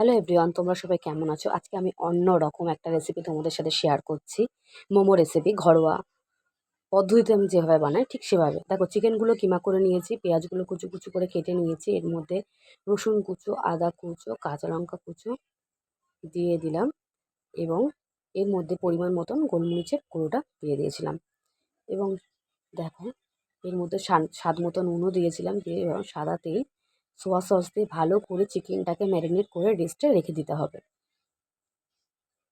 Hello everyone, তোমরা সবাই কেমন আছো? আজকে আমি অন্য রকম একটা রেসিপি তোমাদের সাথে শেয়ার করছি। মোমো রেসিপি ঘরোয়া পদ্ধতিতে আমি যেভাবে বানাই ঠিক সেভাবে। দেখো, চিকেনগুলো কিমা করে নিয়েছি, পেঁয়াজগুলো কুচু কুচু করে কেটে নিয়েছি, এর মধ্যে রসুন কুচো, আদা কুচো, কাঁচা লঙ্কা কুচো দিয়ে দিলাম এবং এর মধ্যে পরিমাণ মতন গোলমরিচের গুঁড়োটা দিয়ে দিয়েছিলাম এবং দেখো এর মধ্যে স্বাদ মতো নুনও দিয়েছিলাম, দিয়ে এবং সাদা তেল, সোয়া সস দিয়ে ভালো করে চিকেনটাকে ম্যারিনেট করে রেস্টে রেখে দিতে হবে।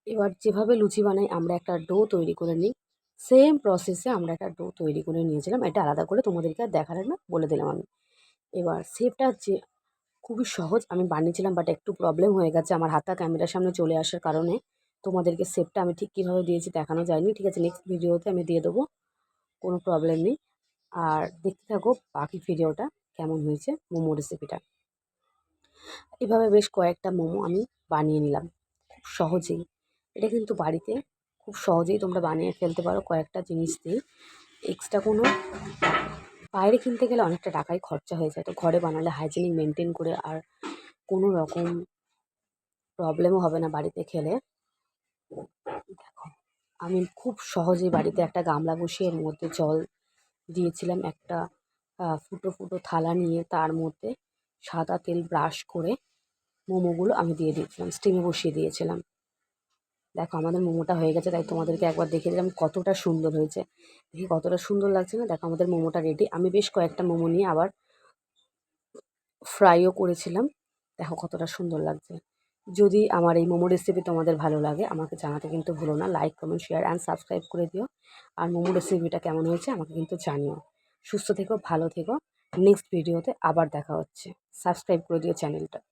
এবার যেভাবে লুচি বানাই আমরা একটা ডো তৈরি করে নিই, সেম প্রসেসে আমরা একটা ডো তৈরি করে নিয়েছিলাম। এটা আলাদা করে তোমাদেরকে আর দেখার না, বলে দিলাম আমি। এবার শেপটা যে খুবই সহজ আমি বানিয়েছিলাম, বাট একটু প্রবলেম হয়ে গেছে আমার হাতটা ক্যামেরার সামনে চলে আসার কারণে। তোমাদেরকে শেপটা আমি ঠিক কীভাবে দিয়েছি দেখানো যায়নি, ঠিক আছে? নেক্সট ভিডিওতে আমি দিয়ে দেবো, কোনো প্রবলেম নেই। আর দেখতে থাকো বাকি ভিডিওটা কেমন হয়েছে মোমো রেসিপিটা। এভাবে বেশ কয়েকটা মোমো আমি বানিয়ে নিলাম খুব সহজেই। এটা কিন্তু বাড়িতে খুব সহজেই তোমরা বানিয়ে ফেলতে পারো কয়েকটা জিনিস দিয়ে। এক্সট্রা কোনো বাইরে কিনতে গেলে অনেকটা টাকাই খরচা হয়ে যায়, তো ঘরে বানালে হাইজিনিক মেনটেন করে আর কোনো রকম প্রবলেমও হবে না বাড়িতে খেলে। দেখো, আমি খুব সহজেই বাড়িতে একটা গামলা বসিয়ে এর মধ্যে জল দিয়েছিলাম, একটা ফুটো ফুটো থালা নিয়ে তার মধ্যে সাদা তেল ব্রাশ করে মোমোগুলো আমি দিয়ে দিয়েছিলাম, স্টিমে বসিয়ে দিয়েছিলাম। দেখো আমাদের মোমোটা হয়ে গেছে, তাই তোমাদেরকে একবার দেখিয়ে দিলাম কতটা সুন্দর হয়েছে। দেখি কতটা সুন্দর লাগছে না? দেখো আমাদের মোমোটা রেডি। আমি বেশ কয়েকটা মোমো নিয়ে আবার ফ্রাইও করেছিলাম। দেখো কতটা সুন্দর লাগছে। যদি আমার এই মোমো রেসিপি তোমাদের ভালো লাগে আমাকে জানাতে কিন্তু ভুলো না। Like, comment, share and subscribe করে দিও। আর মোমো রেসিপিটা কেমন হয়েছে আমাকে কিন্তু জানিও। সুস্থ থেকো, ভালো থেকো। নেক্সট ভিডিওতে আবার দেখা হচ্ছে। সাবস্ক্রাইব করে দিও চ্যানেলটা।